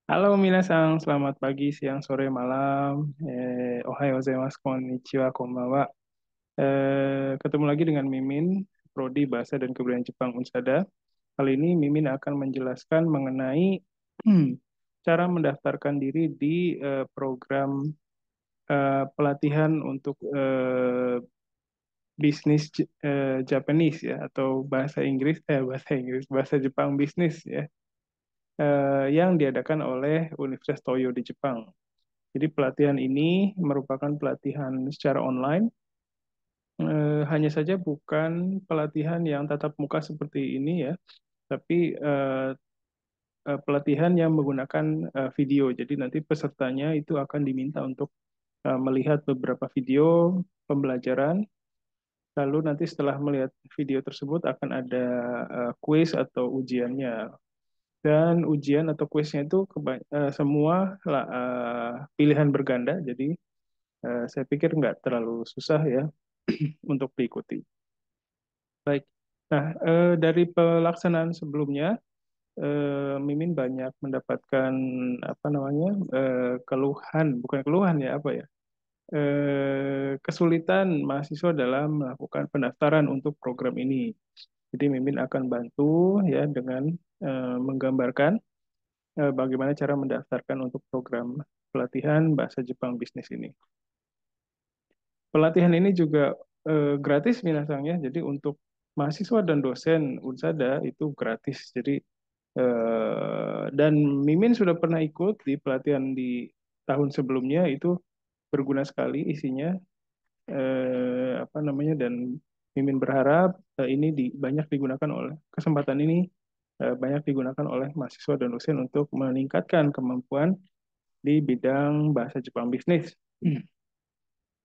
Halo minasan, selamat pagi, siang, sore, malam. Ohayo gozaimasu, konnichiwa, konbanwa. Ketemu lagi dengan Mimin, Prodi Bahasa dan Kebudayaan Jepang Unsada. Kali ini Mimin akan menjelaskan mengenai cara mendaftarkan diri di program pelatihan untuk bisnis Japanese ya, atau bahasa Jepang bisnis ya, yang diadakan oleh Universitas Toyo di Jepang. Jadi pelatihan ini merupakan pelatihan secara online, hanya saja bukan pelatihan yang tatap muka seperti ini ya, tapi pelatihan yang menggunakan video. Jadi nanti pesertanya itu akan diminta untuk melihat beberapa video pembelajaran, lalu nanti setelah melihat video tersebut akan ada kuis atau ujiannya. Dan ujian atau kuisnya itu semua pilihan berganda, jadi saya pikir nggak terlalu susah ya untuk diikuti. Baik. Nah, dari pelaksanaan sebelumnya, Mimin banyak mendapatkan apa namanya keluhan, bukan keluhan ya apa ya, kesulitan mahasiswa dalam melakukan pendaftaran untuk program ini. Jadi Mimin akan bantu ya dengan menggambarkan bagaimana cara mendaftarkan untuk program pelatihan bahasa Jepang bisnis ini. Pelatihan ini juga gratis minasangnya, jadi untuk mahasiswa dan dosen Unsada itu gratis. Jadi dan Mimin sudah pernah ikut di pelatihan di tahun sebelumnya, itu berguna sekali isinya, apa namanya, dan Mimin berharap ini banyak digunakan oleh kesempatan ini, banyak digunakan oleh mahasiswa dan dosen untuk meningkatkan kemampuan di bidang bahasa Jepang bisnis.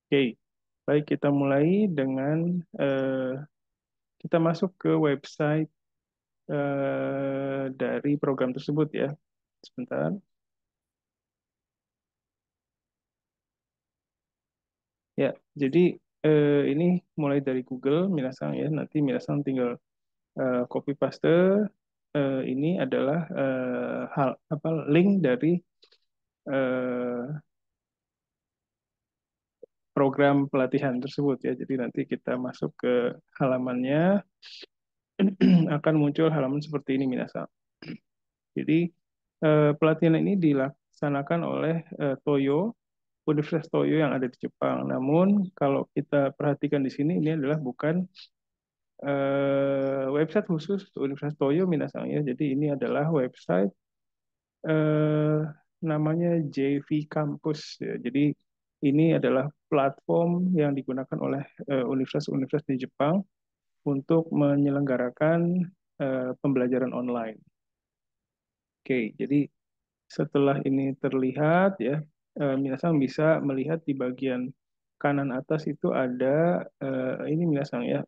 Oke, baik, kita mulai dengan kita masuk ke website dari program tersebut ya. Sebentar. Ya, jadi ini mulai dari Google, Minasang ya. Nanti Minasang tinggal copy paste. Ini adalah hal apa link dari eh, program pelatihan tersebut ya. Jadi nanti kita masuk ke halamannya, akan muncul halaman seperti ini Minasang. Jadi pelatihan ini dilaksanakan oleh Toyo, Universitas Toyo yang ada di Jepang. Namun kalau kita perhatikan di sini, ini adalah bukan website khusus Universitas Toyo Minasang ya. Jadi ini adalah website eh, namanya JV Campus ya. Jadi ini adalah platform yang digunakan oleh universitas-universitas di Jepang untuk menyelenggarakan pembelajaran online. Oke, jadi setelah ini terlihat ya, minasang bisa melihat di bagian kanan atas itu ada ini minasang ya,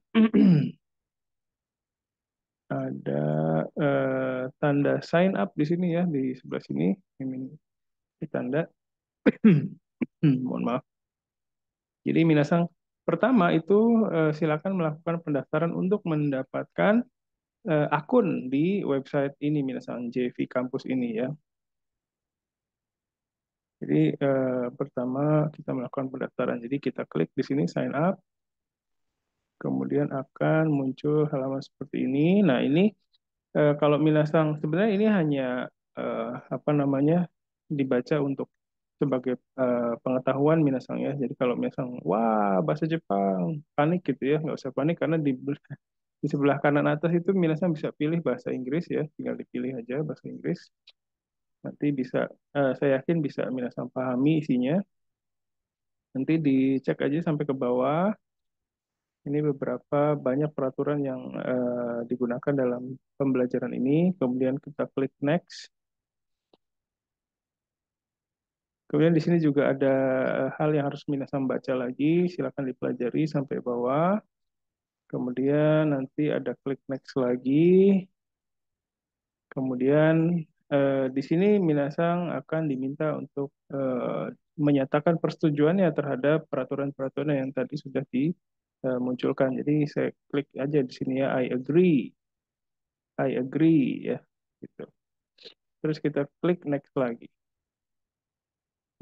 ada tanda sign up di sini ya, di sebelah sini. Ini tanda. Mohon maaf. Jadi minasang pertama itu silakan melakukan pendaftaran untuk mendapatkan akun di website ini minasang JV Campus ini ya. Jadi pertama kita melakukan pendaftaran. Jadi kita klik di sini sign up, kemudian akan muncul halaman seperti ini. Nah ini kalau minasang sebenarnya ini hanya apa namanya dibaca untuk sebagai pengetahuan minasang ya. Jadi kalau minasang wah bahasa Jepang panik gitu ya, nggak usah panik karena di sebelah kanan atas itu minasang bisa pilih bahasa Inggris ya, tinggal dipilih aja bahasa Inggris. Nanti bisa saya yakin bisa minasang pahami isinya. Nanti dicek aja sampai ke bawah. Ini beberapa banyak peraturan yang digunakan dalam pembelajaran ini. Kemudian kita klik next. Kemudian di sini juga ada hal yang harus minasang baca lagi. Silakan dipelajari sampai bawah. Kemudian nanti ada klik next lagi. Kemudian di sini minasang akan diminta untuk menyatakan persetujuannya terhadap peraturan-peraturan yang tadi sudah dimunculkan. Jadi saya klik aja di sini ya, I agree ya, gitu. terus kita klik next lagi.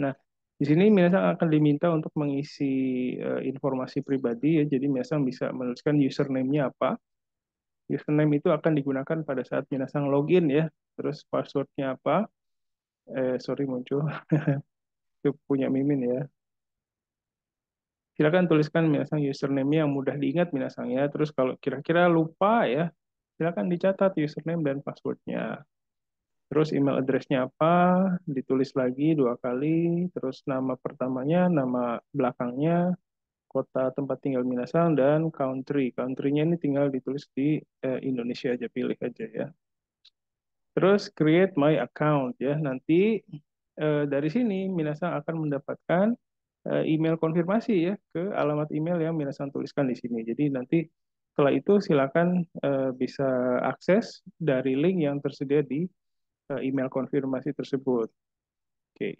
Nah, di sini Minasang akan diminta untuk mengisi informasi pribadi ya. Jadi Minasang bisa menuliskan username-nya apa. Username itu akan digunakan pada saat Minasang login ya. Terus passwordnya apa? Sorry muncul. Itu punya Mimin ya. Silakan tuliskan Minasang username-nya yang mudah diingat Minasang ya. Terus kalau kira-kira lupa ya, silakan dicatat username dan passwordnya. Terus email address-nya apa, ditulis lagi 2 kali. Terus nama pertamanya, nama belakangnya, kota tempat tinggal Minasang, dan country. Country-nya ini tinggal ditulis di Indonesia aja, pilih aja ya. Terus create my account ya. Nanti dari sini Minasang akan mendapatkan email konfirmasi ya ke alamat email yang Minasang tuliskan di sini. Jadi nanti setelah itu silakan bisa akses dari link yang tersedia di email konfirmasi tersebut. Oke,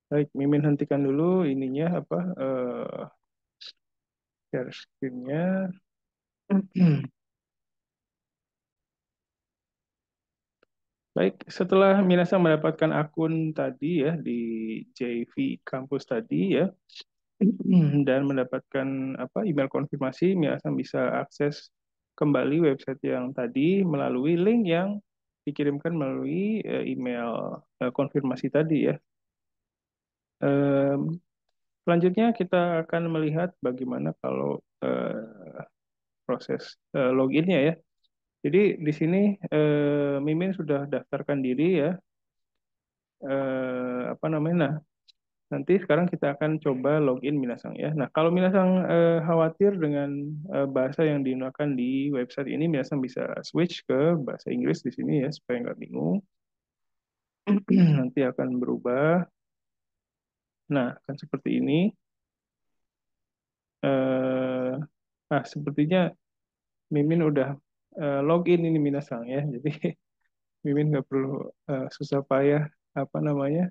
baik, Mimin hentikan dulu ininya apa share screen-nya. Baik, setelah Minasang mendapatkan akun tadi ya di JV Campus tadi ya, dan mendapatkan apa email konfirmasi, Minasang bisa akses kembali website yang tadi melalui link yang dikirimkan melalui email konfirmasi tadi ya. Em, Selanjutnya kita akan melihat bagaimana kalau proses loginnya ya. Jadi di sini Mimin sudah daftarkan diri ya. Apa namanya? Nah, nanti sekarang kita akan coba login Minasang ya. Nah, kalau Minasang khawatir dengan bahasa yang digunakan di website ini, Minasang bisa switch ke bahasa Inggris di sini ya, supaya nggak bingung. Nanti akan berubah. Nah, akan seperti ini. Eh, nah, sepertinya Mimin udah login ini Minasang ya. Jadi Mimin nggak perlu susah payah apa namanya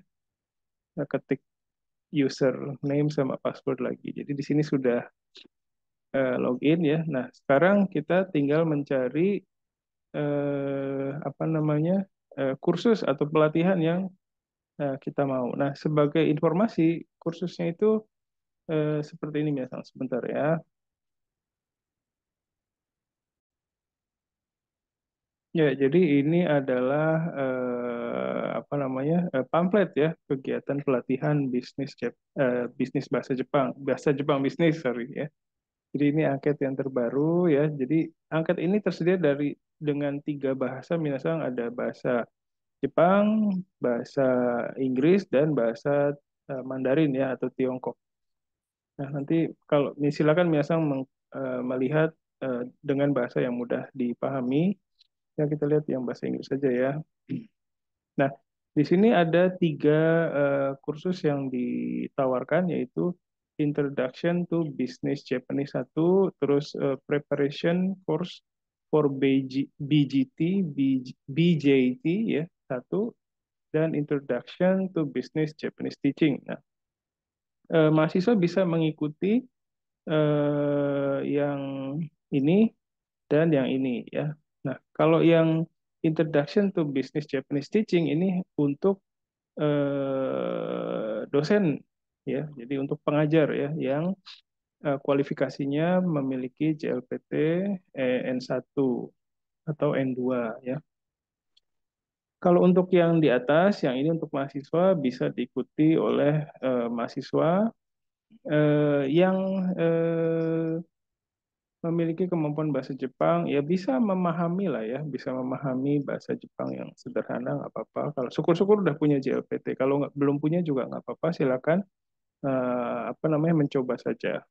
ketik username sama password lagi. Jadi di sini sudah login ya. Nah, sekarang kita tinggal mencari apa namanya kursus atau pelatihan yang kita mau. Nah, sebagai informasi, kursusnya itu seperti ini misalnya sebentar ya. Ya, jadi ini adalah apa namanya pamflet ya kegiatan pelatihan bisnis bahasa Jepang bisnis sorry ya. Jadi ini angket yang terbaru ya. Jadi angket ini tersedia dengan 3 bahasa. Misalnya ada bahasa Jepang, bahasa Inggris, dan bahasa Mandarin ya atau Tiongkok. Nah nanti kalau silakan melihat dengan bahasa yang mudah dipahami. Ya kita lihat yang bahasa Inggris saja ya. Nah di sini ada 3 kursus yang ditawarkan yaitu Introduction to Business Japanese 1, terus Preparation Course for BGT, BJT ya 1, dan Introduction to Business Japanese Teaching. Nah, mahasiswa bisa mengikuti yang ini dan yang ini ya. Nah, kalau yang Introduction to Business Japanese Teaching ini untuk dosen ya, jadi untuk pengajar ya yang kualifikasinya memiliki JLPT N1 atau N2 ya. Kalau untuk yang di atas, yang ini untuk mahasiswa bisa diikuti oleh mahasiswa yang memiliki kemampuan bahasa Jepang, ya bisa memahami lah ya, bisa memahami bahasa Jepang yang sederhana, nggak apa-apa. Kalau syukur-syukur udah punya JLPT, kalau belum punya juga nggak apa-apa, silakan apa namanya mencoba saja.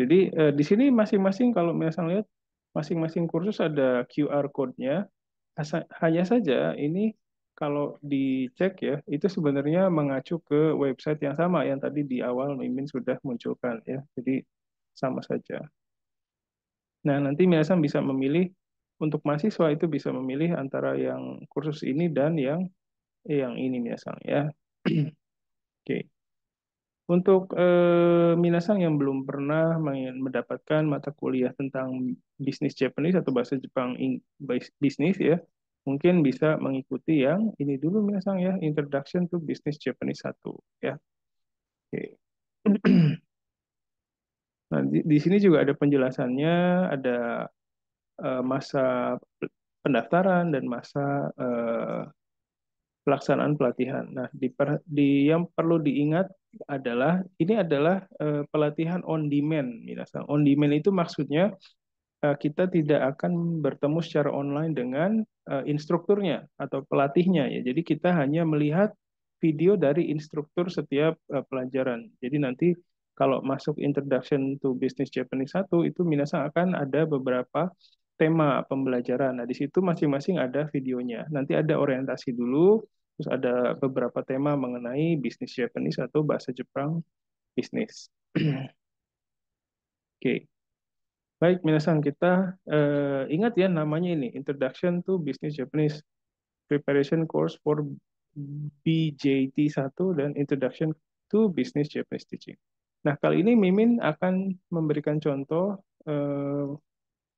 Jadi di sini masing-masing kalau misalnya lihat masing-masing kursus ada QR code-nya. Hanya saja ini kalau dicek ya, itu sebenarnya mengacu ke website yang sama yang tadi di awal Mimin sudah munculkan ya. Jadi sama saja. Nah, nanti Minasan bisa memilih untuk mahasiswa itu bisa memilih antara yang kursus ini dan yang ini Minasan ya. Oke. Untuk minasan yang belum pernah mendapatkan mata kuliah tentang bisnis Japanese atau bahasa Jepang bisnis ya, mungkin bisa mengikuti yang ini dulu minasan ya, Introduction to Business Japanese 1 ya. Oke. Nah, di sini juga ada penjelasannya, ada masa pendaftaran dan masa pelaksanaan pelatihan. Nah, yang perlu diingat adalah ini adalah pelatihan on demand, minasan. On demand itu maksudnya kita tidak akan bertemu secara online dengan instrukturnya atau pelatihnya ya. Jadi kita hanya melihat video dari instruktur setiap pelajaran. Jadi nanti kalau masuk Introduction to Business Japanese 1 itu minasan akan ada beberapa tema pembelajaran. Nah, di situ masing-masing ada videonya. Nanti ada orientasi dulu, terus ada beberapa tema mengenai bisnis Japanese atau bahasa Jepang bisnis. Oke. Baik, minasan kita ingat ya namanya ini Introduction to Business Japanese Preparation Course for BJT 1 dan Introduction to Business Japanese Teaching. Nah, kali ini Mimin akan memberikan contoh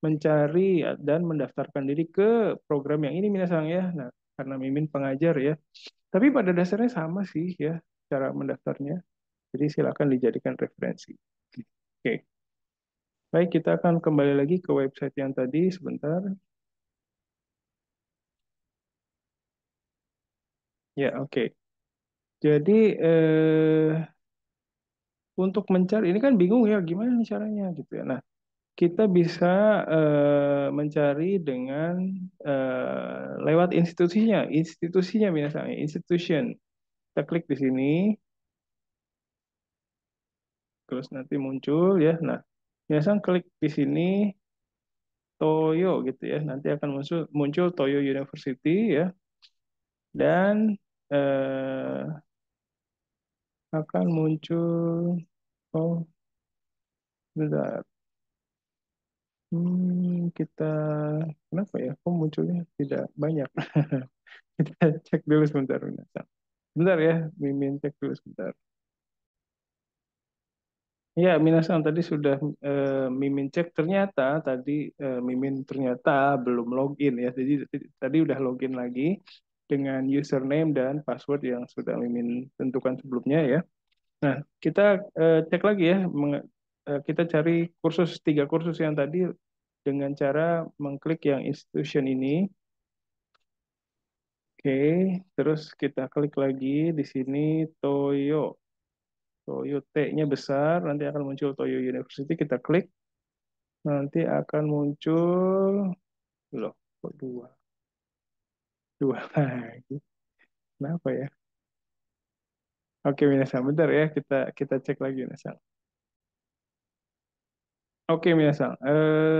mencari dan mendaftarkan diri ke program yang ini minasan ya. Nah, karena Mimin pengajar ya. Tapi pada dasarnya sama sih ya cara mendaftarnya. Jadi silakan dijadikan referensi. Oke. Baik, kita akan kembali lagi ke website yang tadi sebentar. Ya, oke. Jadi untuk mencari ini kan bingung ya gimana nih caranya gitu ya. Nah, kita bisa mencari dengan lewat institusinya misalnya, institution. Kita klik di sini, terus nanti muncul ya. Nah, biasanya klik di sini Toyo gitu ya. Nanti akan muncul muncul Toyo University ya dan akan muncul oh bentar. Kita kenapa ya? Kok munculnya tidak banyak? Kita cek dulu sebentar, Minasang. Bentar ya, Mimin cek dulu sebentar. Ya, Minasang tadi sudah Mimin cek ternyata tadi Mimin ternyata belum login ya. Jadi tadi udah login lagi dengan username dan password yang sudah Mimin tentukan sebelumnya ya. Nah, kita cek lagi ya. Kita cari tiga kursus yang tadi dengan cara mengklik yang institution ini. Oke, terus kita klik lagi di sini Toyo. Toyo T-nya besar, nanti akan muncul Toyo University. Kita klik, nanti akan muncul, loh, kok dua? Dua lagi. Kenapa ya? Oke, Minasang, bentar ya, kita cek lagi, Minasang. Oke, Minasang,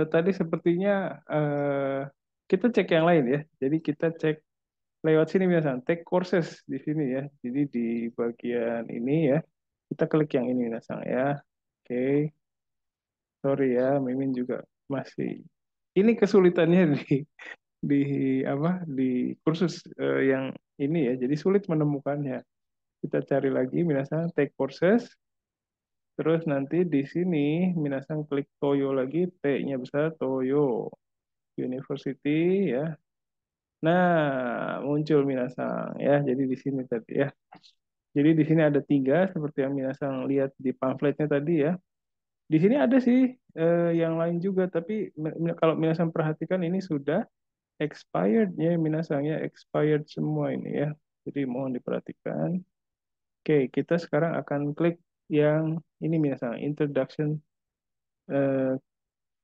tadi sepertinya kita cek yang lain ya. Jadi kita cek lewat sini, Minasang, take courses di sini ya. Jadi di bagian ini ya, kita klik yang ini, Minasang ya. Oke, sorry ya, Mimin juga masih. Ini kesulitannya di apa di kursus yang ini ya. Jadi sulit menemukannya. Kita cari lagi, minasan take courses. Terus nanti di sini minasan klik Toyo lagi, T-nya besar Toyo University ya. Nah, muncul minasan ya. Jadi di sini tadi ya. Jadi di sini ada tiga seperti yang minasan lihat di pamfletnya tadi ya. Di sini ada sih yang lain juga, tapi kalau minasan perhatikan ini sudah expired ya, minasan ya, expired semua ini ya. Jadi mohon diperhatikan. Oke, kita sekarang akan klik yang ini minasan, introduction. Eh,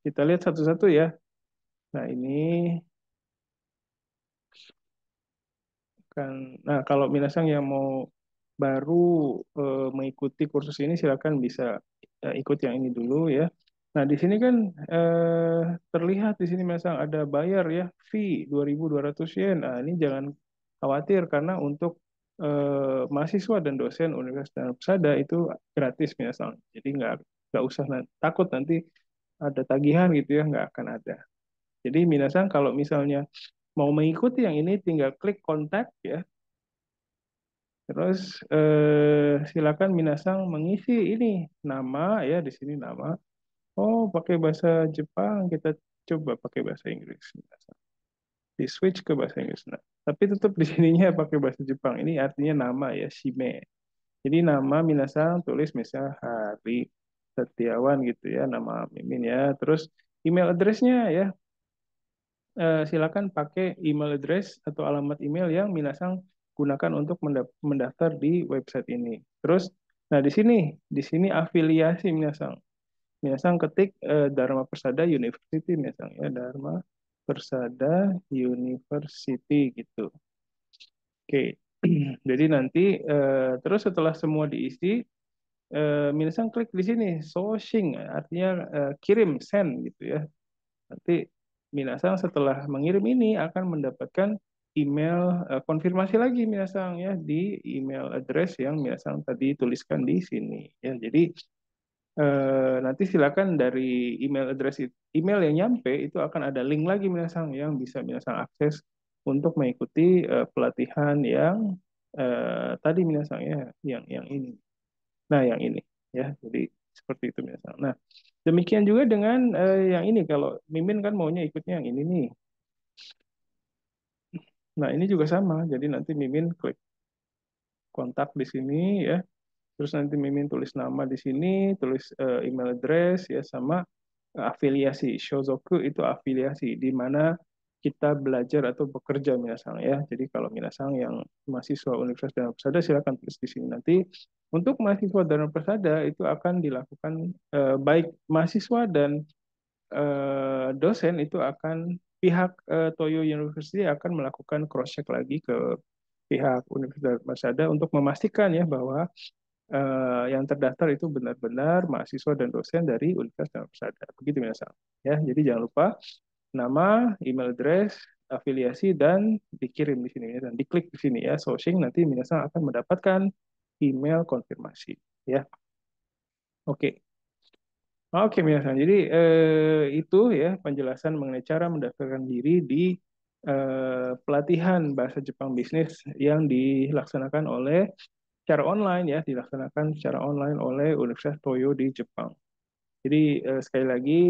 kita lihat satu-satu ya. Nah, ini kan, nah kalau minasan yang mau baru mengikuti kursus ini silakan bisa ikut yang ini dulu ya. Nah, di sini kan terlihat di sini minasan ada bayar ya, fee 2.200 yen. Nah, ini jangan khawatir karena untuk mahasiswa dan dosen Universitas Danau Persada itu gratis minasan. Jadi nggak usah takut nanti ada tagihan gitu ya, nggak akan ada. Jadi minasan kalau misalnya mau mengikuti yang ini tinggal klik kontak ya. Terus silakan minasang mengisi ini nama ya di sini nama. Oh, pakai bahasa Jepang, kita coba pakai bahasa Inggris. Di switch ke bahasa Inggris. Nah, tapi tetap di sininya pakai bahasa Jepang. Ini artinya nama ya, Shime. Jadi nama minasang tulis misal Hari Setiawan gitu ya, nama Mimin ya. Terus email address-nya ya, silakan pakai email address atau alamat email yang minasang gunakan untuk mendaftar di website ini. Terus, nah di sini afiliasi minasang. Minasang ketik Dharma Persada University minasang ya, Dharma Persada University gitu. Oke. Jadi nanti terus setelah semua diisi, minasang klik di sini, sourcing, artinya kirim, send gitu ya. Nanti minasang setelah mengirim ini akan mendapatkan email konfirmasi lagi minasang ya di email address yang minasang tadi tuliskan di sini ya. Jadi nanti silakan dari email address email yang nyampe itu akan ada link lagi minasang yang bisa minasang akses untuk mengikuti pelatihan yang tadi minasang ya, yang ini. Nah, yang ini ya. Jadi seperti itu minasang. Nah, demikian juga dengan yang ini. Kalau Mimin kan maunya ikutnya yang ini nih. Nah, ini juga sama. Jadi nanti Mimin klik kontak di sini ya. Terus nanti Mimin tulis nama di sini, tulis email address ya, sama afiliasi. Shozoku itu afiliasi di mana kita belajar atau bekerja minasang ya. Jadi kalau minasang yang mahasiswa Universitas Dharma Persada silakan tulis di sini. Nanti untuk mahasiswa Dharma Persada itu akan dilakukan baik mahasiswa dan dosen itu akan pihak Toyo University akan melakukan cross check lagi ke pihak Universitas Dharma Persada untuk memastikan ya bahwa yang terdaftar itu benar-benar mahasiswa dan dosen dari Universitas Dharma Persada. Begitu minasang. Ya, jadi jangan lupa nama, email address, afiliasi dan dikirim di sini ya, dan diklik di sini ya, sourcing nanti minasang akan mendapatkan email konfirmasi ya. Oke. Oke, minasang. Jadi itu ya penjelasan mengenai cara mendaftarkan diri di pelatihan bahasa Jepang bisnis yang dilaksanakan oleh secara online ya, dilaksanakan secara online oleh Universitas Toyo di Jepang. Jadi sekali lagi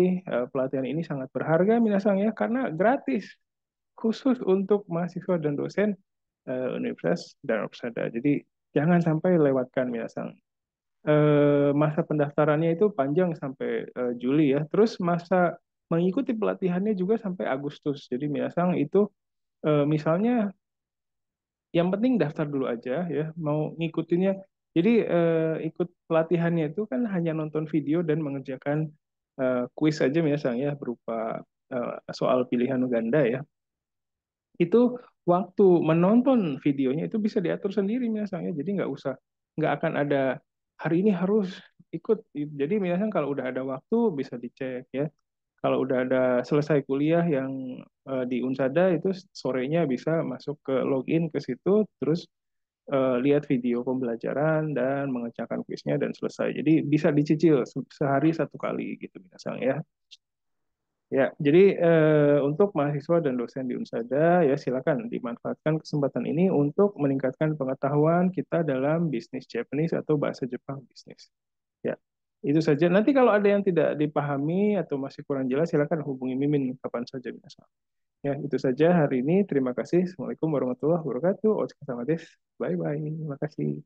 pelatihan ini sangat berharga minasang ya karena gratis khusus untuk mahasiswa dan dosen Universitas Dharma Persada. Jadi jangan sampai lewatkan minasang. Masa pendaftarannya itu panjang sampai Juli ya. Terus masa mengikuti pelatihannya juga sampai Agustus. Jadi minasang itu misalnya yang penting daftar dulu aja ya, mau ngikutinnya. Jadi ikut pelatihannya itu kan hanya nonton video dan mengerjakan kuis aja misalnya ya berupa soal pilihan ganda ya. Itu waktu menonton videonya itu bisa diatur sendiri misalnya. Jadi nggak akan ada hari ini harus ikut. Jadi misalnya kalau udah ada waktu bisa dicek ya. Kalau udah ada selesai kuliah yang di Unsada itu sorenya bisa masuk ke login ke situ terus lihat video pembelajaran dan mengerjakan kuisnya dan selesai. Jadi bisa dicicil sehari satu kali gitu misalnya ya. Ya, jadi untuk mahasiswa dan dosen di Unsada ya silakan dimanfaatkan kesempatan ini untuk meningkatkan pengetahuan kita dalam bisnis Japanese atau bahasa Jepang bisnis. Ya, itu saja. Nanti kalau ada yang tidak dipahami atau masih kurang jelas silakan hubungi Mimin kapan saja bisa. Ya, itu saja hari ini. Terima kasih. Assalamualaikum warahmatullahi wabarakatuh. Otsuka sama des. Bye bye. Terima kasih.